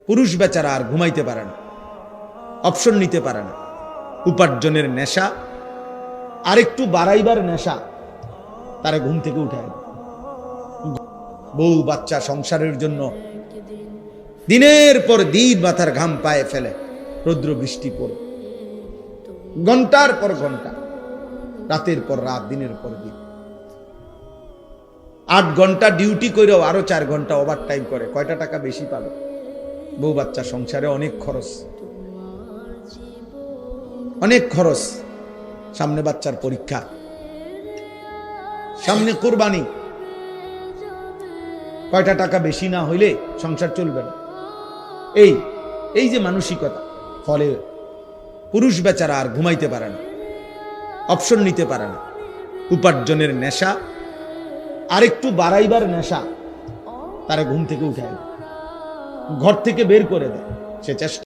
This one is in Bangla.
পুরুষ বেচারা আর ঘুমাইতে পারে না, অপশন নিতে পারে না। উপার্জনের নেশা আর একটু বাড়াইবার নেশা তারা ঘুম থেকে উঠায়। বউ বাচ্চা সংসারের জন্য দিনের পর দিন মাথার ঘাম পায়ে ফেলে, রৌদ্র বৃষ্টি পড়ে, ঘন্টার পর ঘন্টা, রাতের পর রাত, দিনের পর দিন। 8 ঘন্টা ডিউটি করেও আরো 4 ঘন্টা ওভার টাইম করে, কয়টা টাকা বেশি পাবে? বউ বাচ্চা সংসারে অনেক খরচ, অনেক খরচ। সামনে বাচ্চার পরীক্ষা, সামনে কোরবানি, কয়টা টাকা বেশি না হইলে সংসার চলবে না। এই যে মানসিকতা, ফলে পুরুষ বেচারা আর ঘুমাইতে পারে না, অপশন নিতে পারে না। উপার্জনের নেশা আর একটু বাড়াইবার নেশা তারা ঘুম থেকে উঠায়, ঘর থেকে বের করে দেয়। সে চেষ্টা